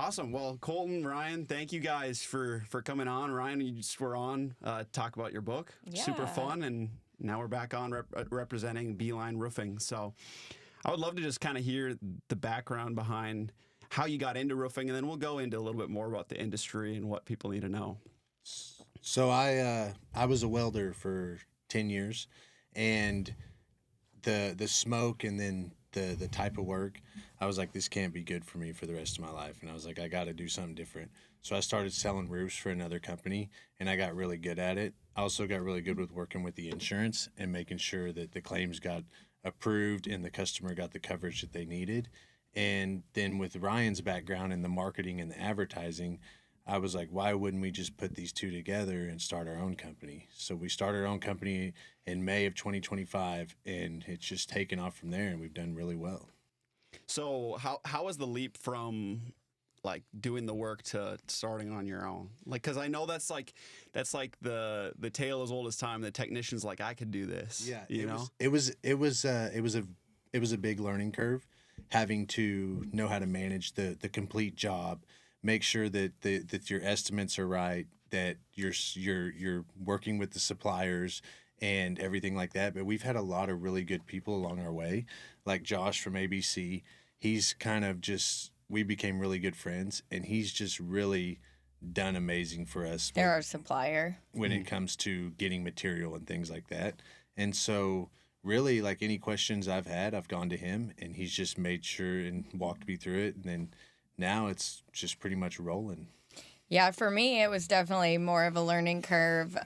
Awesome. Well, Colton, Ryan, thank you guys for coming on. Ryan, you just were on talk about your book. Yeah. Super fun. And now we're back on representing Beeline Roofing. So I would love to just kind of hear the background behind how you got into roofing, and then we'll go into a little bit more about the industry and what people need to know. So I was a welder for 10 years, and the smoke and then the type of work, I was like, this can't be good for me for the rest of my life. And I was like, I got to do something different. So I started selling roofs for another company, and I got really good at it. I also got really good with working with the insurance and making sure that the claims got approved and the customer got the coverage that they needed. And then with Ryan's background in the marketing and the advertising, I was like, why wouldn't we just put these two together and start our own company? So we started our own company in May of 2025, and it's just taken off from there, and we've done really well. So how was the leap from like doing the work to starting on your own? Like, because I know that's like the tale as old as time. The technician's like, I could do this. Yeah, it was a big learning curve, having to know how to manage the complete job, make sure that your estimates are right, that you're working with the suppliers and everything like that. But we've had a lot of really good people along our way, like Josh from ABC. He's kind of we became really good friends, and he's just really done amazing for us. They're our supplier when it comes to getting material and things like that. And so really, like, any questions I've had, I've gone to him, and he's just made sure and walked me through it. And then now it's just pretty much rolling. Yeah, for me, it was definitely more of a learning curve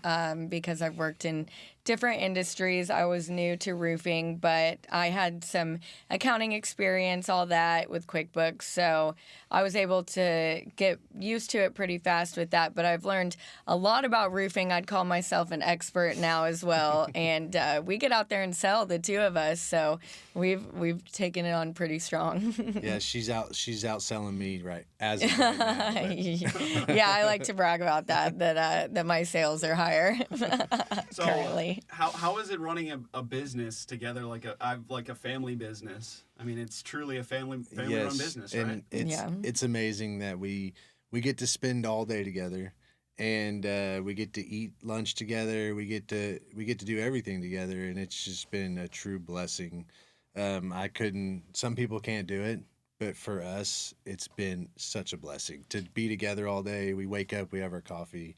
because I've worked in different industries. I was new to roofing, but I had some accounting experience, all that with QuickBooks. So I was able to get used to it pretty fast with that. But I've learned a lot about roofing. I'd call myself an expert now as well. And we get out there and sell, the two of us. So we've taken it on pretty strong. Yeah, she's outselling me right as of right now. Yeah, I like to brag about that my sales are higher so currently. How is it running a business together, like a family business? I mean, it's truly a family run business, right? And it's amazing that we get to spend all day together, and we get to eat lunch together. We get to do everything together, and it's just been a true blessing. Some people can't do it, but for us, it's been such a blessing to be together all day. We wake up, we have our coffee,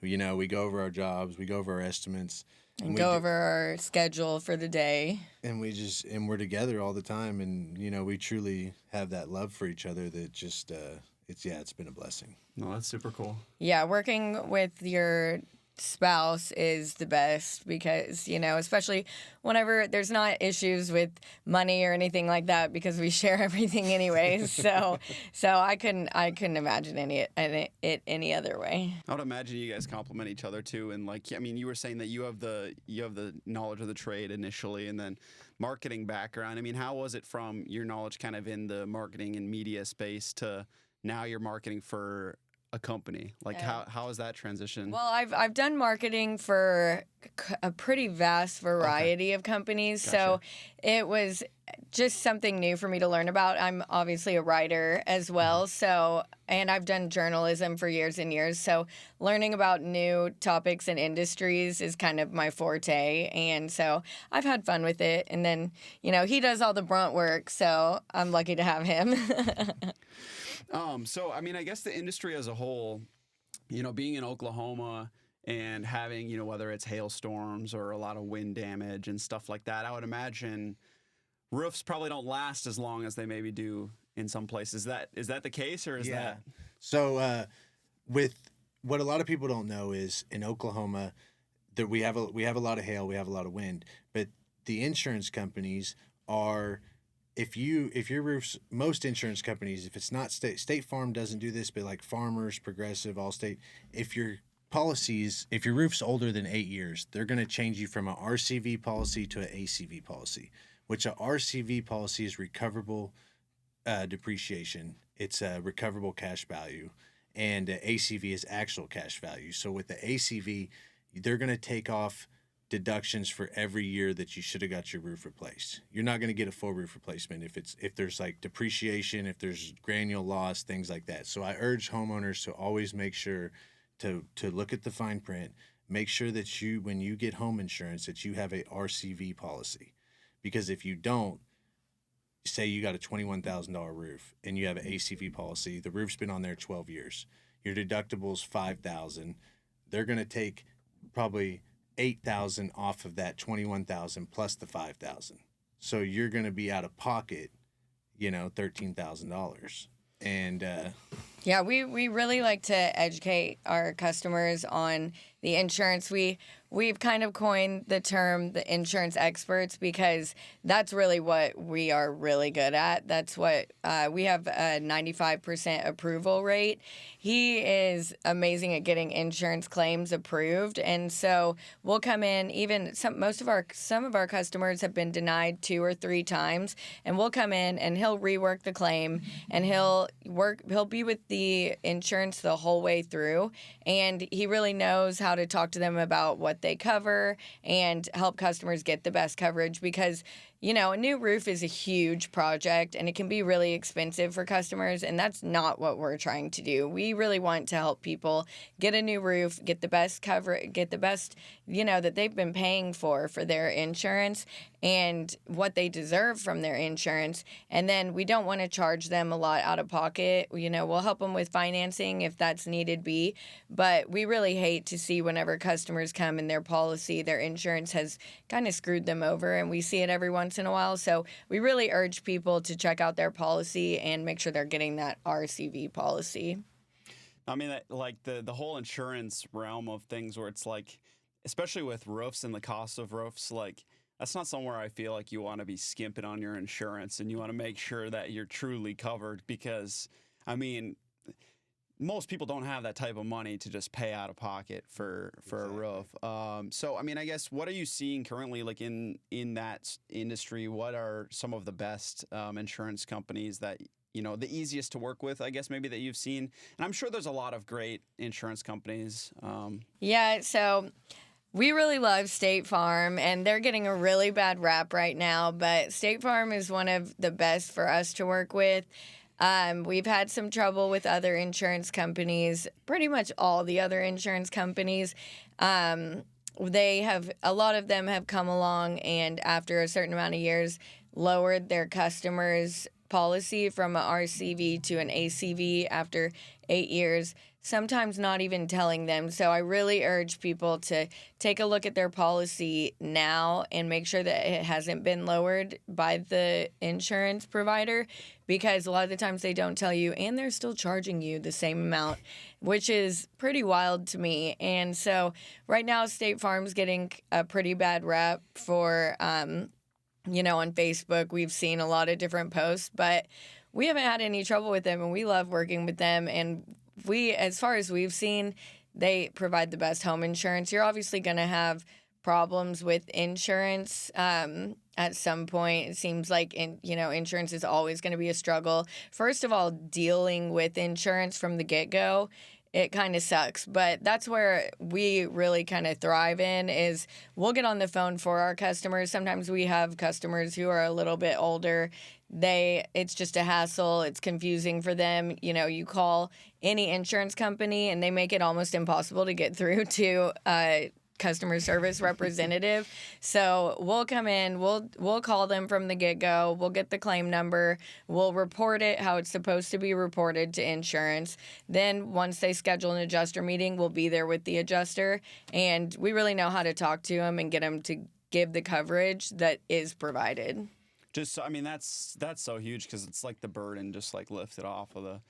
we go over our jobs, we go over our estimates. And go over our schedule for the day. And we're together all the time, and we truly have that love for each other that just it's been a blessing. No, that's super cool. Yeah, working with your spouse is the best because, especially whenever there's not issues with money or anything like that, because we share everything anyways. So I couldn't imagine it any other way. I would imagine you guys complement each other too. And you were saying that you have the knowledge of the trade initially, and then marketing background. I mean, how was it from your knowledge kind of in the marketing and media space to now you're marketing for a company? How is that transition? Well, I've done marketing for a pretty vast variety of companies. Gotcha. So it was just something new for me to learn about. I'm obviously a writer as well. And I've done journalism for years and years. So learning about new topics and industries is kind of my forte. And so I've had fun with it. And then, he does all the brunt work. So I'm lucky to have him. So, I mean, I guess the industry as a whole, being in Oklahoma and having, whether it's hailstorms or a lot of wind damage and stuff like that, I would imagine roofs probably don't last as long as they maybe do in some places. Is that the case, or is that? So, with what a lot of people don't know is in Oklahoma, that we have a lot of hail, we have a lot of wind, but the insurance companies are. If your roofs, most insurance companies, if it's not State Farm doesn't do this, but like Farmers, Progressive, Allstate, if your roof's older than 8 years, they're going to change you from an RCV policy to an ACV policy, which a RCV policy is recoverable depreciation. It's a recoverable cash value, and ACV is actual cash value. So with the ACV, they're going to take off deductions for every year that you should have got your roof replaced. You're not going to get a full roof replacement if there's like depreciation, if there's granule loss, things like that. So I urge homeowners to always make sure to look at the fine print, make sure that you, when you get home insurance, that you have a RCV policy. Because if you don't, say you got a $21,000 roof and you have an ACV policy, the roof's been on there 12 years. Your deductible's $5,000. They're going to take probably $8,000 off of that $21,000 plus the $5,000. So you're going to be out of pocket, $13,000. And yeah, we really like to educate our customers on the insurance. We've kind of coined the term the insurance experts because that's really what we are really good at. That's what we have a 95% approval rate. He is amazing at getting insurance claims approved, and so we'll come in. Even some of our customers have been denied 2 or 3 times, and we'll come in and he'll rework the claim and he'll be with the insurance the whole way through, and he really knows how to talk to them about what they cover and help customers get the best coverage because a new roof is a huge project and it can be really expensive for customers, and that's not what we're trying to do. We really want to help people get a new roof, get the best cover, get the best, that they've been paying for their insurance and what they deserve from their insurance. And then we don't want to charge them a lot out of pocket. We'll help them with financing if that's needed be, but we really hate to see whenever customers come and their policy, their insurance has kind of screwed them over, and we see it every once in a while. So we really urge people to check out their policy and make sure they're getting that RCV policy. I mean, like the whole insurance realm of things where it's like, especially with roofs and the cost of roofs, like that's not somewhere I feel like you want to be skimping on your insurance, and you want to make sure that you're truly covered because, I mean, most people don't have that type of money to just pay out of pocket for a roof. So, I mean, I guess, what are you seeing currently, like in that industry? What are some of the best insurance companies that, the easiest to work with, I guess, maybe that you've seen? And I'm sure there's a lot of great insurance companies. Yeah, so we really love State Farm, and they're getting a really bad rap right now, but State Farm is one of the best for us to work with. We've had some trouble with other insurance companies, pretty much all the other insurance companies. A lot of them have come along and after a certain amount of years lowered their customers' policy from an RCV to an ACV after 8 years, sometimes not even telling them. So I really urge people to take a look at their policy now and make sure that it hasn't been lowered by the insurance provider, because a lot of the times they don't tell you and they're still charging you the same amount, which is pretty wild to me. And so right now State Farm's getting a pretty bad rep for, on Facebook. We've seen a lot of different posts, but we haven't had any trouble with them, and we love working with them. And as far as we've seen, they provide the best home insurance. You're obviously going to have problems with insurance at some point. It seems like insurance is always going to be a struggle. First of all, dealing with insurance from the get-go, it kind of sucks. But that's where we really kind of thrive in, is we'll get on the phone for our customers. Sometimes we have customers who are a little bit older. It's just a hassle. It's confusing for them. You call any insurance company and they make it almost impossible to get through to customer service representative. So we'll come in, we'll call them from the get-go, we'll get the claim number, we'll report it how it's supposed to be reported to insurance. Then once they schedule an adjuster meeting, we'll be there with the adjuster, and we really know how to talk to them and get them to give the coverage that is provided. That's so huge, because it's like the burden just like lifted off of the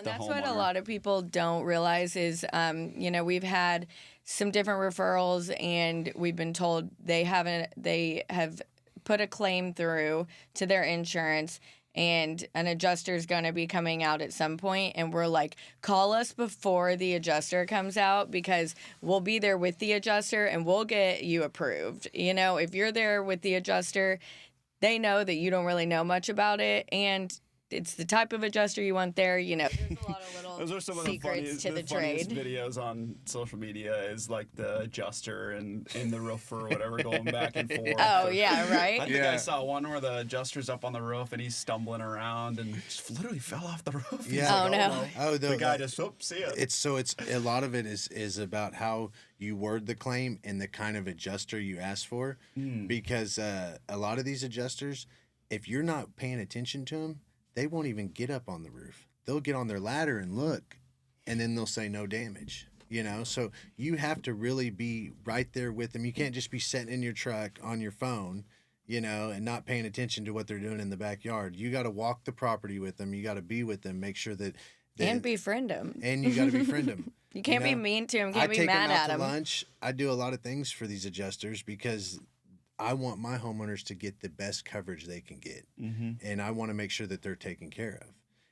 that's homeowner. what a lot of people don't realize is, we've had some different referrals, and we've been told they have put a claim through to their insurance, and an adjuster is going to be coming out at some point, and we're like, call us before the adjuster comes out, because we'll be there with the adjuster and we'll get you approved. If you're there with the adjuster, they know that you don't really know much about it, and it's the type of adjuster you want there. You know, there's a lot of little Those are some of secrets to the funniest trade. videos on social media is like the adjuster and in the roof or whatever going back and forth. Oh, yeah, right? I think I saw one where the adjuster's up on the roof and he's stumbling around and just literally fell off the roof. He's Yeah. like, no. Oh, The guy just, see ya. It's a lot of it is about how you word the claim and the kind of adjuster you ask for, because a lot of these adjusters, if you're not paying attention to them, they won't even get up on the roof. They'll get on their ladder and look, and then they'll say no damage. You know, so you have to really be right there with them. You can't just be sitting in your truck on your phone, you know, and not paying attention to what they're doing in the backyard. You got to walk the property with them. You got to be with them. Make sure that And befriend them. And you got to befriend them. You can't be mean to them. Can't be mad at them. I take them out to lunch. I do a lot of things for these adjusters because I want my homeowners to get the best coverage they can get. And I want to make sure that they're taken care of.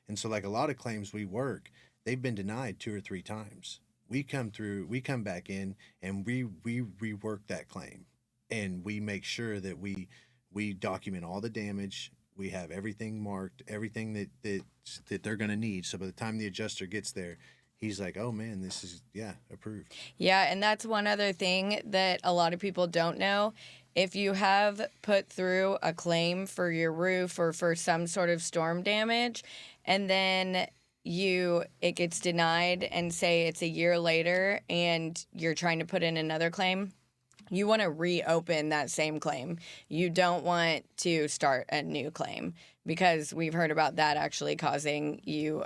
And so like a lot of claims we work, they've been denied 2 or 3 times. We come back in and we rework that claim. And we make sure that we document all the damage. We have everything marked, everything that they're going to need. So by the time the adjuster gets there, he's like, oh man, this is, approved. Yeah, and that's one other thing that a lot of people don't know. If you have put through a claim for your roof or for some sort of storm damage, and then it gets denied and say it's a year later and you're trying to put in another claim, you want to reopen that same claim. You don't want to start a new claim because we've heard about that actually causing you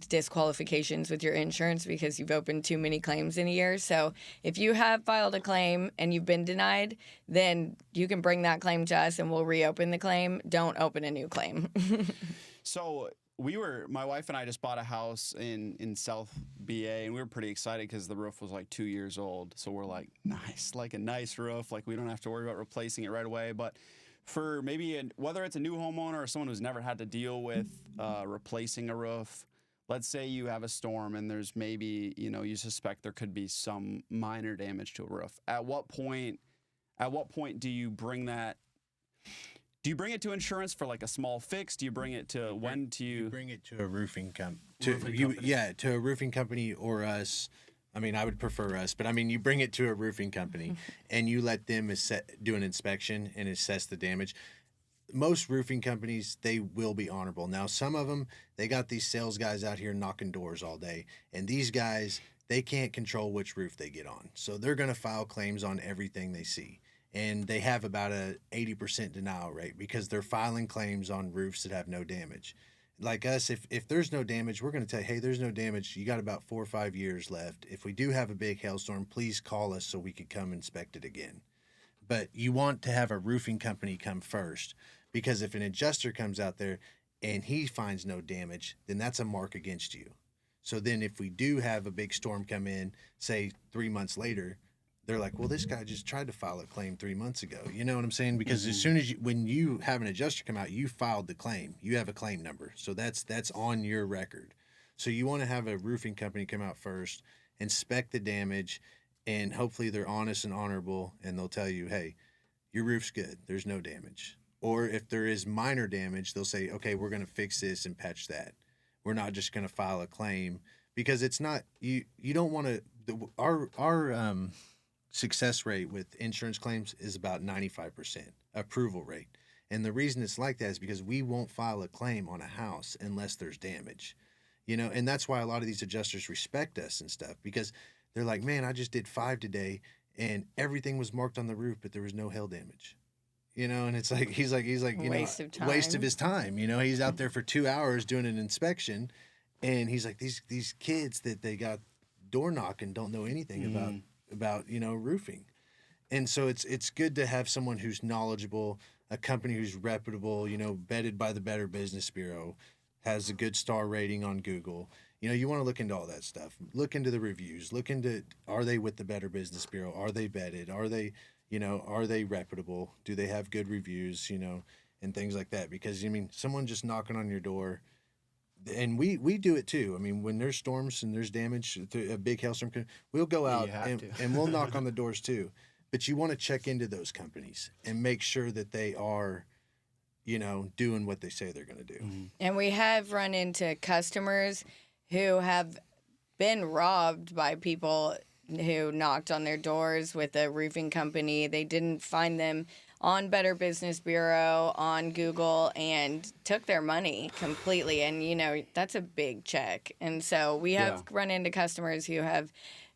disqualifications with your insurance because you've opened too many claims in a year. So if you have filed a claim and you've been denied, then you can bring that claim to us and we'll reopen the claim. Don't open a new claim. So my wife and I just bought a house in South BA, and we were pretty excited because the roof was like 2 years old. So we're like, nice, like a nice roof. Like we don't have to worry about replacing it right away. But for whether it's a new homeowner or someone who's never had to deal with replacing a roof, let's say you have a storm and there's maybe, you suspect there could be some minor damage to a roof. At what point do you bring that? Do you bring it to insurance for like a small fix? Do you bring it to You bring it to a roofing company. To a roofing company or us. I mean, I would prefer us, but I mean, you bring it to a roofing company and you let them do an inspection and assess the damage. Most roofing companies, they will be honorable. Now, some of them, they got these sales guys out here knocking doors all day, and these guys, they can't control which roof they get on. So they're going to file claims on everything they see. And they have about a 80% denial rate because they're filing claims on roofs that have no damage. Like us, if there's no damage, we're going to tell you, hey, there's no damage. You got about 4 or 5 years left. If we do have a big hailstorm, please call us so we could come inspect it again. But you want to have a roofing company come first because if an adjuster comes out there and he finds no damage, then that's a mark against you. So then if we do have a big storm come in, say 3 months later, they're like, well, this guy just tried to file a claim 3 months ago. You know what I'm saying? Because as soon as when you have an adjuster come out, you filed the claim. You have a claim number. So that's on your record. So you want to have a roofing company come out first, inspect the damage, and hopefully they're honest and honorable, and they'll tell you, hey, your roof's good. There's no damage. Or if there is minor damage, they'll say, okay, we're going to fix this and patch that. We're not just going to file a claim because it's not, you don't want to, our success rate with insurance claims is about 95% approval rate. And the reason it's like that is because we won't file a claim on a house unless there's damage, and that's why a lot of these adjusters respect us and stuff because they're like, man, I just did 5 today and everything was marked on the roof, but there was no hail damage, and it's like, he's like, waste of time. Waste of his time. He's out there for 2 hours doing an inspection and he's like, these kids that they got door knocking don't know anything about roofing. And so it's good to have someone who's knowledgeable, a company who's reputable, vetted by the Better Business Bureau, has a good star rating on Google. You want to look into all that stuff. Look into the reviews. Look into, are they with the Better Business Bureau? Are they vetted? Are they reputable? Do they have good reviews, and things like that? Because someone just knocking on your door, and we do it too. When there's storms and there's damage, a big hailstorm, we'll go out and we'll knock on the doors too. But you want to check into those companies and make sure that they are, doing what they say they're going to do. And we have run into customers who have been robbed by people who knocked on their doors with a roofing company. They didn't find them on Better Business Bureau, on Google, and took their money completely. And, that's a big check. And so we have run into customers who have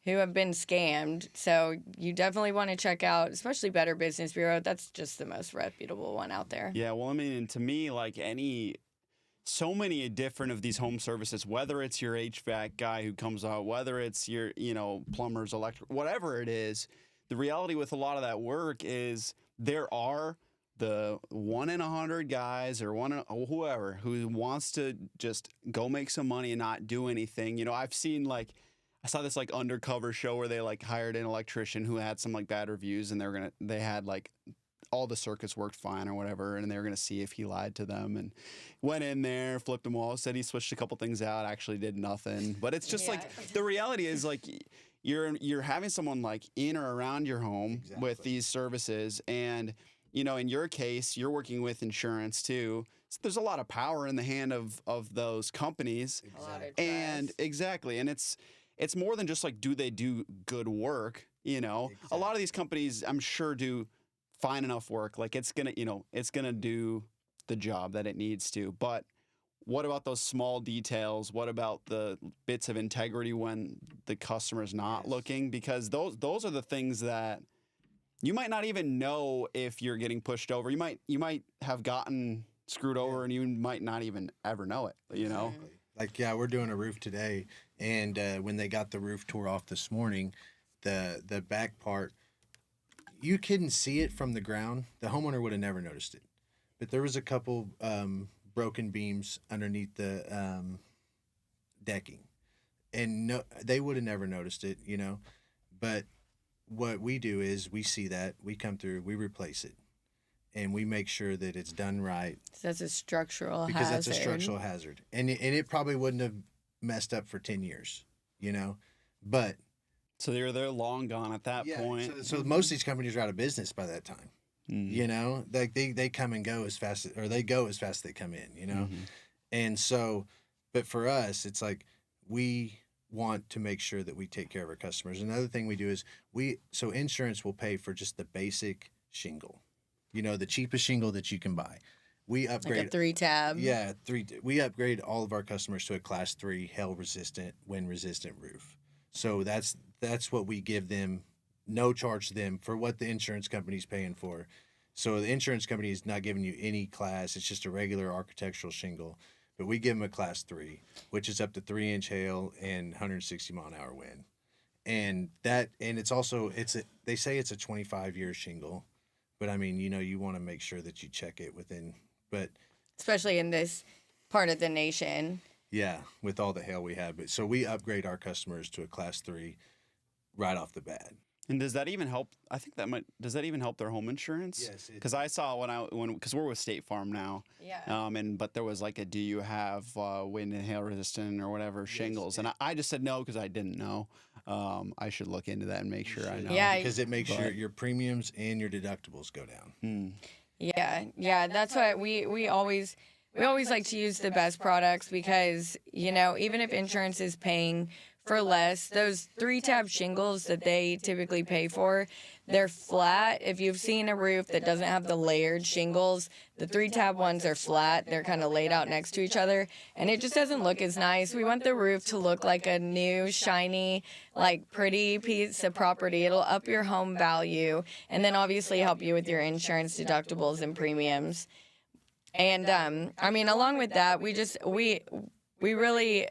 been scammed. So you definitely want to check out, especially Better Business Bureau. That's just the most reputable one out there. Yeah, well, I mean, and to me, like so many different of these home services, whether it's your HVAC guy who comes out, whether it's your, plumbers, electric, whatever it is, the reality with a lot of that work is there are the 1 in 100 guys or whoever who wants to just go make some money and not do anything. I've seen I saw this undercover show where they hired an electrician who had some bad reviews, and they had all the circuits worked fine or whatever, and they were gonna see if he lied to them, and went in there, flipped them all, said he switched a couple things out, actually did nothing. But it's just the reality is you're having someone in or around your home with these services, and in your case, you're working with insurance too. So there's a lot of power in the hand of those companies. And it's more than just do they do good work, A lot of these companies, I'm sure, do fine enough work. It's gonna do the job that it needs to. But what about those small details? What about the bits of integrity when the customer's not looking? Because those are the things that you might not even know if you're getting pushed over. You might have gotten screwed over, and you might not even ever know it. We're doing a roof today, and when they got the roof tore off this morning, the back part, you couldn't see it from the ground. The homeowner would have never noticed it, but there was a couple broken beams underneath the decking, and they would have never noticed it, But what we do is we see that, we come through, we replace it, and we make sure that it's done right. So that's a structural hazard. Because that's a structural hazard, and it probably wouldn't have messed up for 10 years, But so they're long gone at that point. So most of these companies are out of business by that time. They come and go as fast or they go as fast as they come in, And so, but for us, it's we want to make sure that we take care of our customers. Another thing we do is insurance will pay for just the basic shingle, the cheapest shingle that you can buy. We upgrade a 3-tab. Yeah, we upgrade all of our customers to a Class 3 hail resistant, wind resistant roof. So that's what we give them, no charge to them for what the insurance company's paying for. So the insurance company is not giving you any class. It's just a regular architectural shingle. But we give them a Class 3, which is up to 3-inch hail and 160 mile an hour wind. And it's also, they say it's a 25-year shingle. But I mean, you want to make sure that you check it but especially in this part of the nation. Yeah, with all the hail we have. But so we upgrade our customers to a Class 3 right off the bat. And does that even help? I think does that even help their home insurance? Yes. Because I saw because we're with State Farm now. Yeah. But there was do you have wind and hail resistant or whatever shingles? And I just said no because I didn't know. I should look into that and make sure I know. Yeah. Because it makes sure your premiums and your deductibles go down. Yeah. That's why we always like to use the best products because, even if insurance is paying for less, those 3-tab shingles that they typically pay for, they're flat. If you've seen a roof that doesn't have the layered shingles, the 3-tab ones are flat. They're kind of laid out next to each other, and it just doesn't look as nice. We want the roof to look like a new, shiny, pretty piece of property. It'll up your home value, and then obviously help you with your insurance deductibles and premiums. And along with that, we really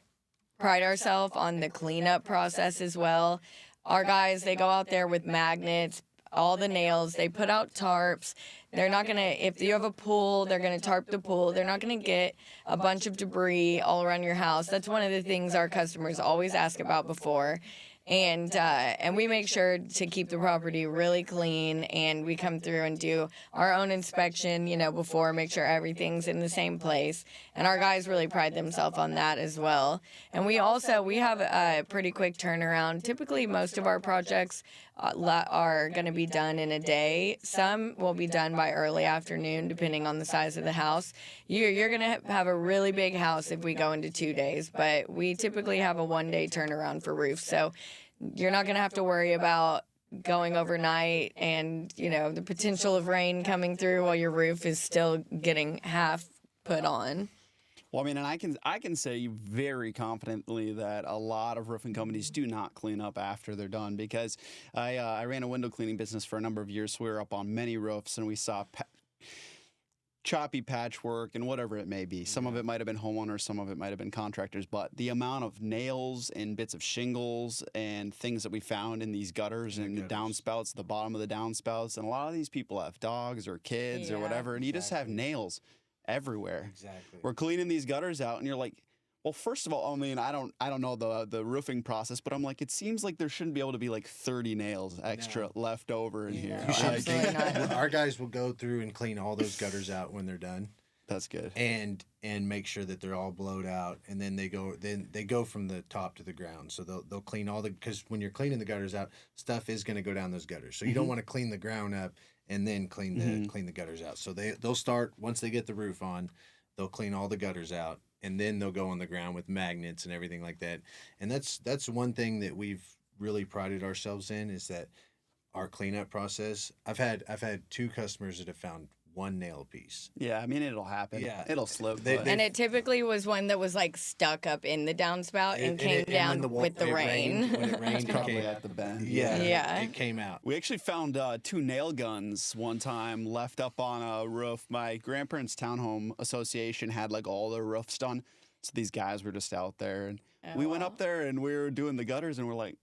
pride ourselves on the cleanup process as well. Our guys, they go out there with magnets, all the nails, they put out tarps. They're not going to, if you have a pool, they're going to tarp the pool. They're not going to get a bunch of debris all around your house. That's one of the things our customers always ask about before. And we make sure to keep the property really clean, and we come through and do our own inspection, before, make sure everything's in the same place. And our guys really pride themselves on that as well. And we have a pretty quick turnaround. Typically, most of our projects are going to be done in a day. Some will be done by early afternoon, depending on the size of the house. You're going to have a really big house if we go into 2 days, but we typically have a 1-day turnaround for roofs. So you're not going to have to worry about going overnight and, the potential of rain coming through while your roof is still getting half put on. Well, I mean, and I can say very confidently that a lot of roofing companies do not clean up after they're done, because I ran a window cleaning business for a number of years. So we were up on many roofs, and we saw choppy patchwork and whatever it may be. Some of it might have been homeowners, some of it might have been contractors, but the amount of nails and bits of shingles and things that we found in these gutters and the downspouts, the bottom of the downspouts, and a lot of these people have dogs or kids or whatever, and you just have nails everywhere. Exactly. We're cleaning these gutters out, and you're like, well, first of all, I mean, I don't know the roofing process, but I'm like, it seems like there shouldn't be able to be like 30 nails extra left over in here. Absolutely not. Our guys will go through and clean all those gutters out when they're done. That's good. And make sure that they're all blowed out, and then they go from the top to the ground. So they'll clean because when you're cleaning the gutters out, stuff is going to go down those gutters. So you don't want to clean the ground up and then clean the gutters out. So they'll start, once they get the roof on, they'll clean all the gutters out, and then they'll go on the ground with magnets and everything like that. And that's one thing that we've really prided ourselves in, is that our cleanup process. I've had 2 customers that have found 1 nail piece. Yeah, I mean, it'll happen. Yeah. It'll slip. And it typically was one that was like stuck up in the downspout and came down with the rain. When it rained, Probably at the bend. Yeah. It came out. We actually found 2 nail guns one time left up on a roof. My grandparents' townhome association had like all their roofs done. So these guys were just out there, and we went up there and we were doing the gutters, and we're like,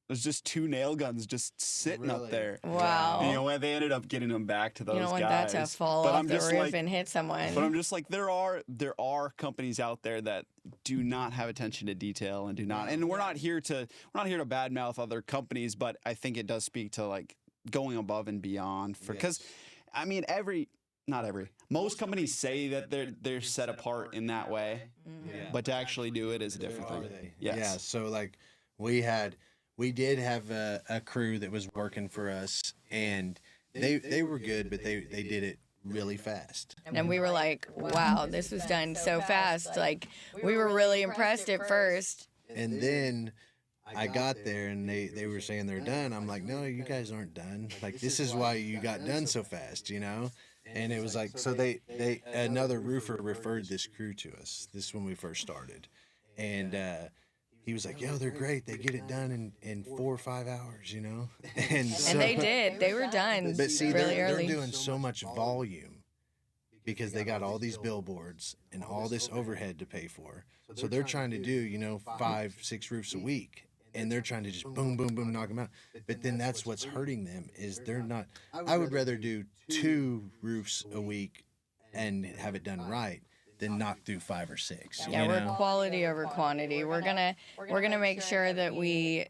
there's just 2 nail guns just sitting up there. Wow. And, they ended up getting them back to those guys. You don't want that to fall off the roof and hit someone. But I'm just like, there are companies out there that do not have attention to detail and do not. And we're not here to badmouth other companies, but I think it does speak to like going above and beyond because, I mean, most companies say that they're set apart in that way, but to actually do it is a different thing. Yes. Yeah. So like we did have a crew that was working for us, and they were good, but they did it really fast. And we were like, wow, this was done so fast. Like, we were really impressed at first. And then I got there, and they were saying they're done. I'm like, no, you guys aren't done. Like, this is why you got done so fast, And it was like, so another roofer referred this crew to us. This is when we first started. And he was like, yo, they're great. They get it done in 4 or 5 hours, And they did. They were done but see, really early. They're doing so much volume because they got all these billboards and all this overhead to pay for. So they're trying to do, 5, 6 roofs a week. And they're trying to just boom, boom, boom, knock them out. But then that's what's hurting them is they're not. I would rather do 2 roofs a week and have it done right than knock through 5 or 6. Yeah, we're quality over quantity. We're gonna make sure that we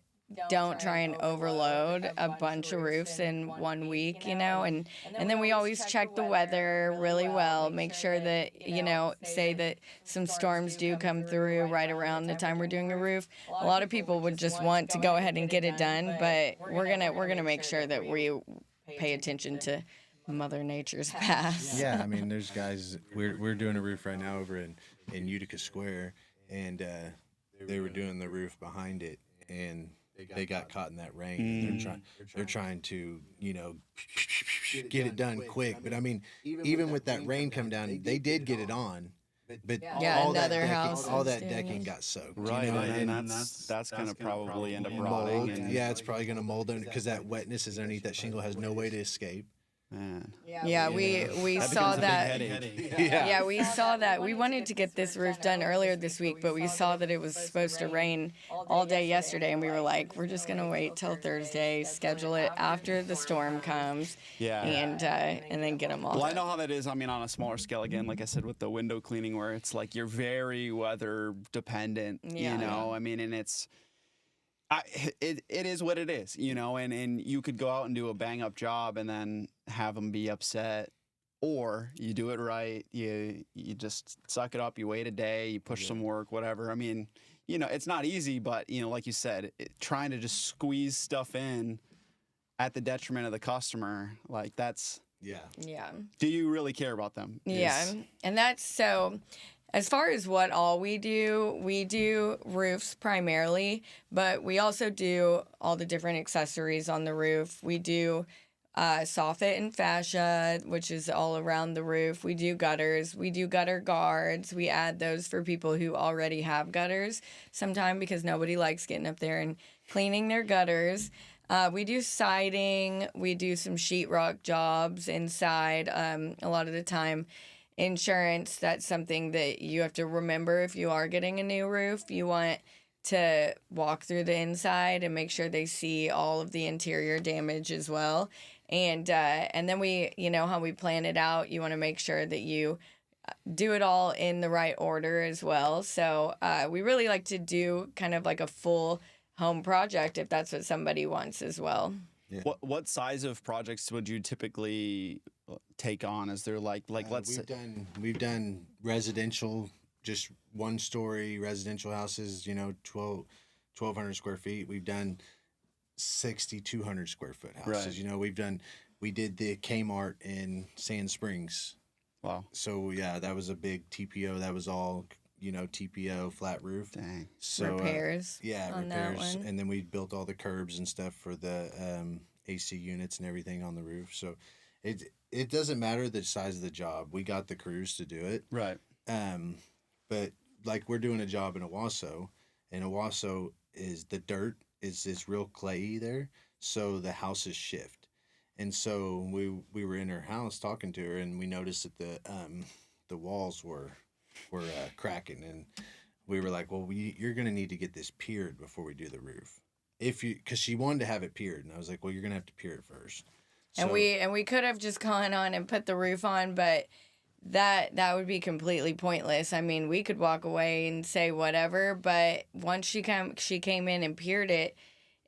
don't try and overload a bunch of roofs in 1 week, and then we always check the weather really well, make sure that, say that some storms do come through right around the time we're doing a roof. A lot of people would just want to go ahead and get it done, but we're gonna make sure that we pay attention to Mother Nature's path. Yeah, I mean, there's guys. We're doing a roof right now over in Utica Square, and they were doing the roof behind it, and they got caught in that rain. They're trying to get it done quick. But I mean, even with that rain come down, they did get it on. But all that decking got soaked. Right, and that's going to probably end up rotting. Yeah, it's probably going to mold because that wetness is underneath that shingle has no way to escape. Man. Yeah, we saw that. Yeah, we saw that. We wanted to get this roof done earlier this week, but we saw that it was supposed to rain all day yesterday, and we were like, we're just gonna wait till Thursday, schedule it after the storm comes, and then get them all. Well, I know how that is. I mean, on a smaller scale, again, like I said, with the window cleaning, where it's like you're very weather dependent. I mean, and it's. It is what it is, you know, and you could go out and do a bang up job and then have them be upset, or you do it right. You just suck it up. You wait a day, you push some work, whatever. I mean, you know, it's not easy, but you know, like you said, trying to just squeeze stuff in at the detriment of the customer, like that's. Yeah. Yeah. Do you really care about them? Yeah. And that's so. As far as what all we do roofs primarily, but we also do all the different accessories on the roof. We do soffit and fascia, which is all around the roof. We do gutters. We do gutter guards. We add those for people who already have gutters sometime because nobody likes getting up there and cleaning their gutters. We do siding. We do some sheetrock jobs inside a lot of the time. Insurance, that's something that you have to remember if you are getting a new roof. You want to walk through the inside and make sure they see all of the interior damage as well. And then we, you know, how we plan it out, you want to make sure that you do it all in the right order as well. So we really like to do kind of like a full home project if that's what somebody wants as well. Yeah. What size of projects would you typically take on? Is there like let's we've done residential, just 1-story residential houses, you know, 1,200 square feet. We've done 6,200 square foot houses. Right. You know, we did the Kmart in Sand Springs. Wow. So yeah, that was a big TPO. That was all, you know, TPO flat roof. Dang. So Repairs. repairs. That one. And then we built all the curbs and stuff for the AC units and everything on the roof. So it doesn't matter the size of the job. We got the crews to do it. Right. But like we're doing a job in Owasso, and Owasso is the dirt is real clayey there, so the houses shift. And so we were in her house talking to her, and we noticed that the walls were cracking, and we were like, well, you're gonna need to get this piered before we do the roof, because she wanted to have it piered, and I was like, well, you're gonna have to pier it first. And we could have just gone on and put the roof on, but that would be completely pointless. I mean, we could walk away and say whatever, but once she came in and piered it,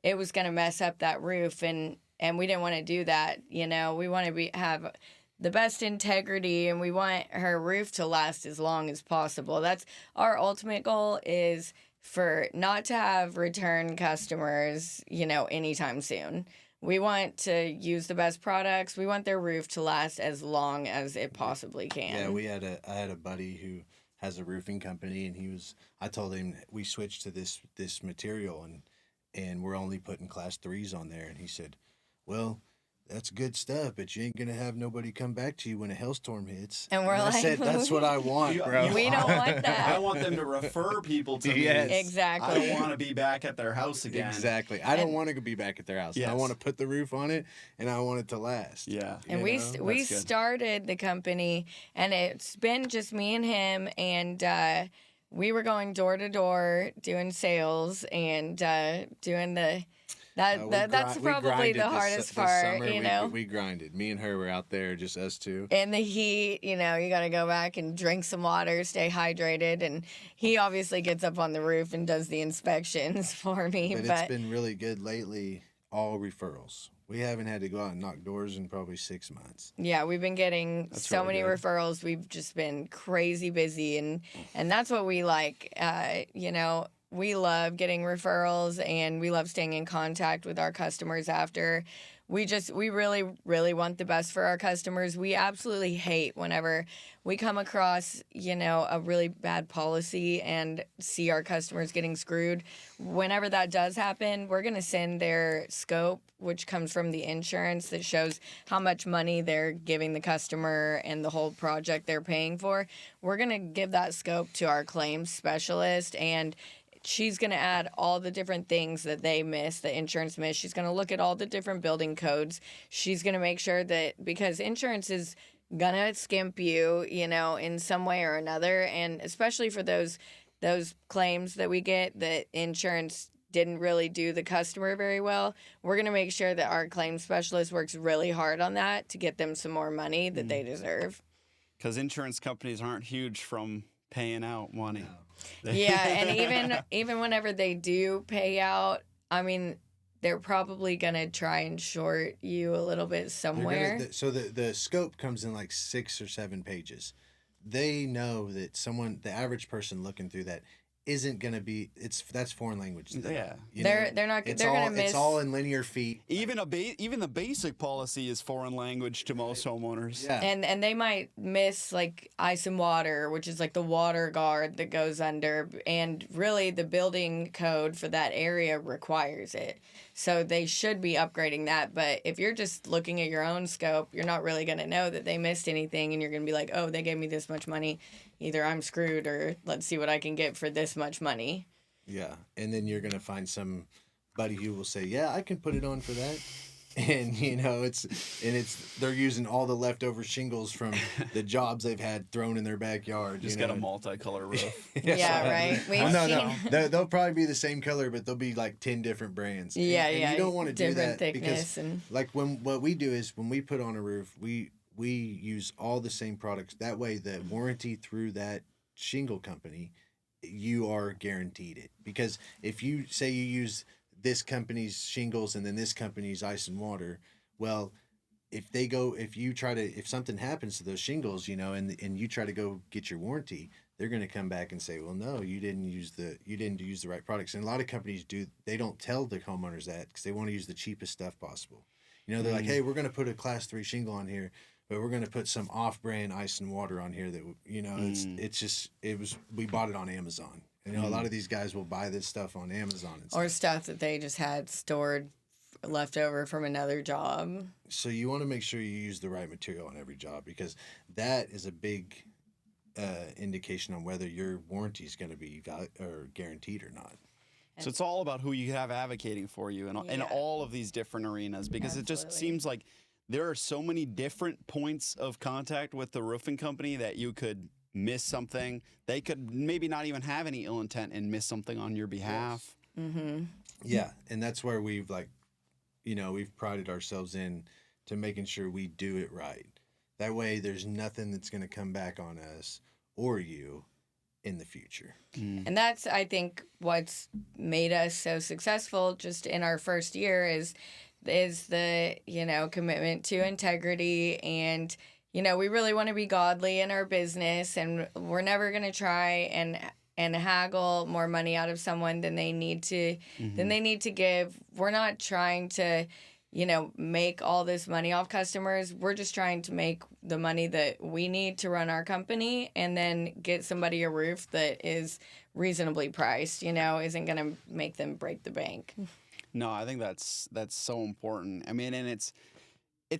it was going to mess up that roof, and we didn't want to do that. You know, we want to have the best integrity, and we want her roof to last as long as possible. That's our ultimate goal, is for not to have return customers, you know, anytime soon. We want to use the best products. We want their roof to last as long as it possibly can. Yeah, I had a buddy who has a roofing company, and I told him we switched to this material, and we're only putting class 3s on there, and he said, well, that's good stuff, but you ain't gonna have nobody come back to you when a hailstorm hits. And I said, that's what I want, bro. We don't want that. I want them to refer people to me. Yes. Exactly. I don't want to be back at their house again. Exactly. I don't want to be back at their house. Yes. I want to put the roof on it, and I want it to last. Yeah. And we started the company, and it's been just me and him, and we were going door to door doing sales and doing the. That's probably the hardest part, summer, you know. We grinded. Me and her were out there, just us two. In the heat, you know, you got to go back and drink some water, stay hydrated. And he obviously gets up on the roof and does the inspections for me. But it's been really good lately, all referrals. We haven't had to go out and knock doors in probably 6 months. Yeah, we've been getting so many referrals. We've just been crazy busy. And that's what we like, you know. We love getting referrals, and we love staying in contact with our customers after. We really, really want the best for our customers. We absolutely hate whenever we come across, you know, a really bad policy and see our customers getting screwed. Whenever that does happen, we're going to send their scope, which comes from the insurance that shows how much money they're giving the customer and the whole project they're paying for. We're going to give that scope to our claims specialist, and she's going to add all the different things that they miss, the insurance miss. She's going to look at all the different building codes. She's going to make sure that, because insurance is going to skimp you, you know, in some way or another. And especially for those claims that we get that insurance didn't really do the customer very well, we're going to make sure that our claims specialist works really hard on that to get them some more money that they deserve. Because insurance companies aren't huge from paying out money. Yeah, and even whenever they do pay out, I mean, they're probably gonna try and short you a little bit somewhere. So the scope comes in like 6 or 7 pages. They know that the average person looking through that isn't going to be. That's foreign language to them. Yeah. They're not. They're gonna miss. It's all in linear feet. Even even the basic policy is foreign language to most homeowners. Yeah. And they might miss like ice and water, which is like the water guard that goes under, and really the building code for that area requires it. So they should be upgrading that. But if you're just looking at your own scope, you're not really going to know that they missed anything, and you're going to be like, oh, they gave me this much money. Either I'm screwed, or let's see what I can get for this much money. Yeah, and then you're going to find somebody who will say, yeah, I can put it on for that. And they're using all the leftover shingles from the jobs they've had thrown in their backyard. Just got a multicolor roof. Yeah, right. No. They'll probably be the same color, but they'll be like 10 different brands. Yeah, and you don't want to do that thickness because, like, what we do is when we put on a roof, we use all the same products. That way, the warranty through that shingle company, you are guaranteed it. Because if you say you use this company's shingles and then this company's ice and water, well, if something happens to those shingles, and you try to go get your warranty, they're going to come back and say, well, no, you didn't use the right products. And a lot of companies they don't tell the homeowners that because they want to use the cheapest stuff possible. They're like, hey, we're going to put a class 3 shingle on here, but we're going to put some off-brand ice and water on here that, we bought it on Amazon. A lot of these guys will buy this stuff on Amazon. Or stuff that they just had stored left over from another job. So you want to make sure you use the right material on every job, because that is a big indication on whether your warranty is going to be guaranteed or not. So it's all about who you have advocating for you in all of these different arenas, because it just seems like there are so many different points of contact with the roofing company that you could miss something. They could maybe not even have any ill intent and miss something on your behalf. Yes. Mm-hmm. Yeah, and that's where we've prided ourselves in to making sure we do it right. That way there's nothing that's going to come back on us or you in the future. And that's, I think, what's made us so successful just in our first year is the, commitment to integrity, and we really want to be godly in our business, and we're never going to try and haggle more money out of someone than they need to give. We're not trying to, make all this money off customers. We're just trying to make the money that we need to run our company, and then get somebody a roof that is reasonably priced, isn't going to make them break the bank. No, I think that's so important. I mean, and it's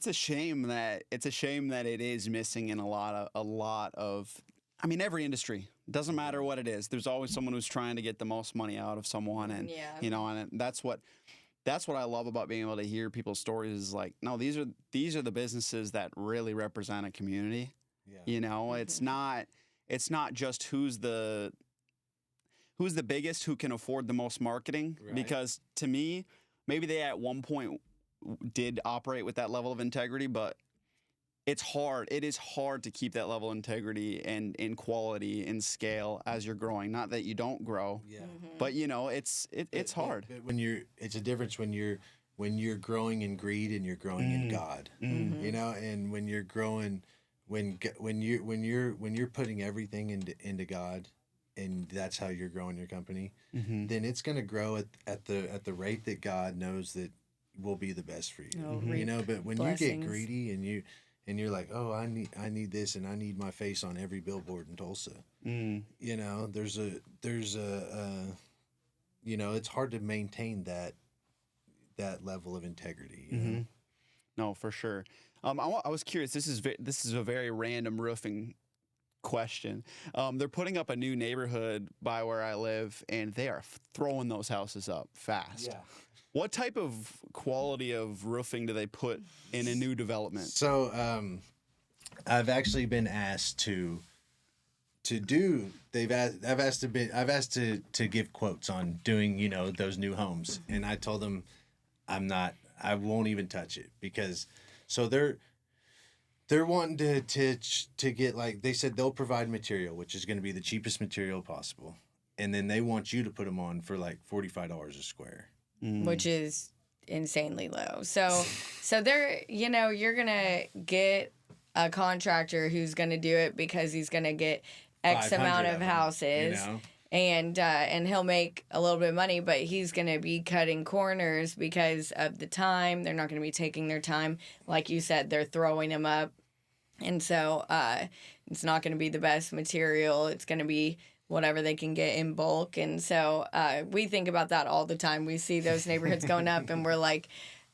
a shame that it is missing in a lot of I mean, every industry. Doesn't matter what it is. There's always someone who's trying to get the most money out of someone, and and that's what I love about being able to hear people's stories is like, no, these are the businesses that really represent a community. Yeah. It's not just who's the biggest, who can afford the most marketing, right? Because to me, maybe they at one point did operate with that level of integrity, but it's hard. It is hard to keep that level of integrity and in quality and scale as you're growing. Not that you don't grow, but it's hard. But it's a difference when you're growing in greed and you're growing in God. And when you're growing, when you're putting everything into God, and that's how you're growing your company, then it's going to grow at the rate that God knows that will be the best for you. But when you get greedy and you're like, oh, I need this, and I need my face on every billboard in Tulsa. There's it's hard to maintain that level of integrity. No, for sure. I was curious. This is a very random roofing question. They're putting up a new neighborhood by where I live, and they are throwing those houses up fast. Yeah. What type of quality of roofing do they put in a new development? So, I've actually been asked to do. I've asked to give quotes on doing those new homes, and I told them I won't even touch it, because they're wanting to get, like, they said they'll provide material, which is going to be the cheapest material possible, and then they want you to put them on for like $45 a square. which is insanely low. So there, you're gonna get a contractor who's gonna do it because he's gonna get X amount of houses. And he'll make a little bit of money, but he's going to be cutting corners because of the time. They're not going to be taking their time. Like you said, they're throwing them up. And so it's not going to be the best material. It's going to be whatever they can get in bulk. And so we think about that all the time. We see those neighborhoods going up, and we're like,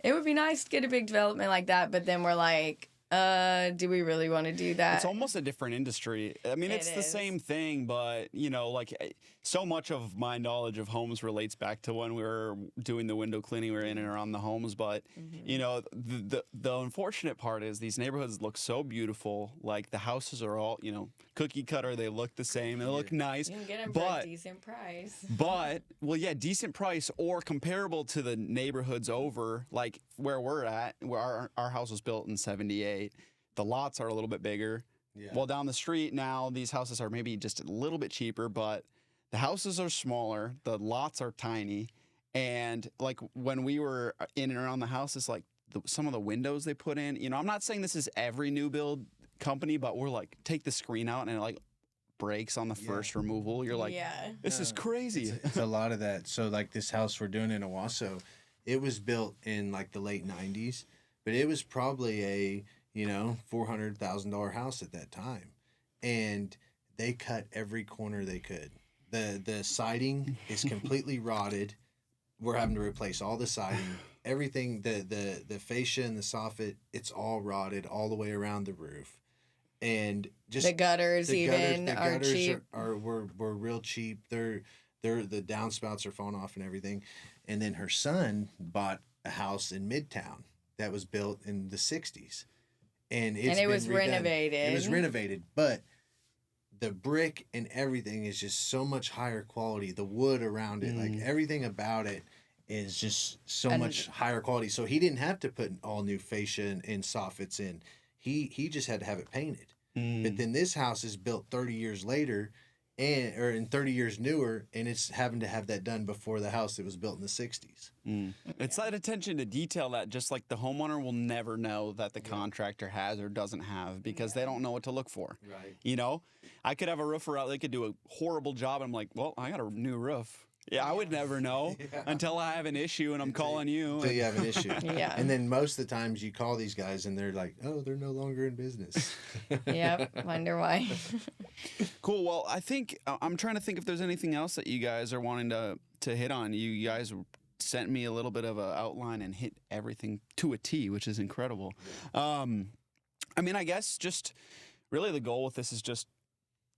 it would be nice to get a big development like that. But then we're like, do we really want to do that? It's almost a different industry. I mean, it's the same thing, but like so much of my knowledge of homes relates back to when we were doing the window cleaning. We were in and around the homes, but the unfortunate part is these neighborhoods look so beautiful. Like the houses are all cookie cutter. They look the same. They look nice. You can get them for a decent price. But decent price or comparable to the neighborhoods over, like where we're at. Where our house was built in '78. The lots are a little bit bigger. Yeah. Well, down the street now, these houses are maybe just a little bit cheaper, but the houses are smaller. The lots are tiny. And like when we were in and around the houses, like some of the windows they put in, I'm not saying this is every new build company, but we're like, take the screen out and it like breaks on the first removal. You're like, this is crazy. It's a lot of that. So like this house we're doing in Owasso, it was built in like the late 90s, but it was probably a $400,000 house at that time, and they cut every corner they could. The siding is completely rotted. We're having to replace all the siding, everything. The fascia and the soffit, it's all rotted all the way around the roof, and just the gutters are cheap. Were real cheap. The downspouts are falling off and everything. And then her son bought a house in Midtown that was built in the 60s. And it was renovated. It was renovated, but the brick and everything is just so much higher quality. The wood around it, like everything about it is just so much higher quality. So he didn't have to put all new fascia and soffits in. He just had to have it painted. But then this house is built 30 years later, or in 30 years newer, and it's having to have that done before the house that was built in the 60s. It's that attention to detail that just like the homeowner will never know that the contractor has or doesn't have because they don't know what to look for. Right. I could have a roofer out, they could do a horrible job, and I'm like, well, I got a new roof. Yeah, I would never know until I have an issue and I'm calling you. Until you have an issue. And then most of the times you call these guys and they're like, oh, they're no longer in business. Yep, wonder why. Cool. Well, I think I'm trying to think if there's anything else that you guys are wanting to hit on. You guys sent me a little bit of an outline and hit everything to a T, which is incredible. I mean, I guess just really the goal with this is just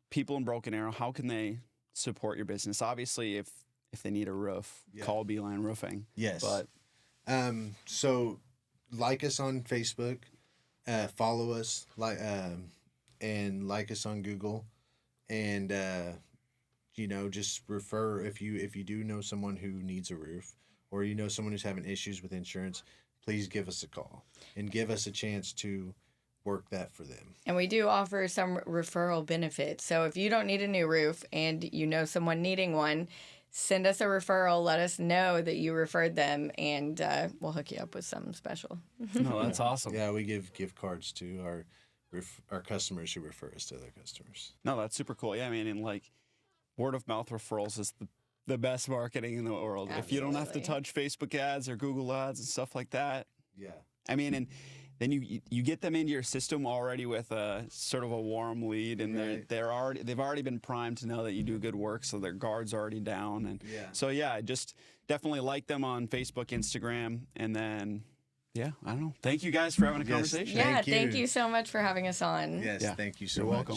people in Broken Arrow, how can they support your business? Obviously, if they need a roof, call Beeline Roofing. Yes. But so like us on Facebook, follow us, and like us on Google, and just refer if you do know someone who needs a roof, or someone who's having issues with insurance, please give us a call and give us a chance to work that for them. And we do offer some referral benefits. So if you don't need a new roof and you know someone needing one, send us a referral. Let us know that you referred them, and we'll hook you up with something special. No, that's awesome. Yeah, we give gift cards to our customers who refer us to other customers. No, that's super cool. Yeah, I mean, and like word of mouth referrals is the best marketing in the world. Absolutely. If you don't have to touch Facebook ads or Google ads and stuff like that. Yeah. I mean, and then you get them into your system already with a sort of a warm lead, and they've already been primed to know that you do good work, so their guard's already down, and so just definitely like them on Facebook, Instagram, and then I don't know. Thank you guys for having a conversation. Yeah, thank you so much for having us on. Yes, thank you so much. You're welcome.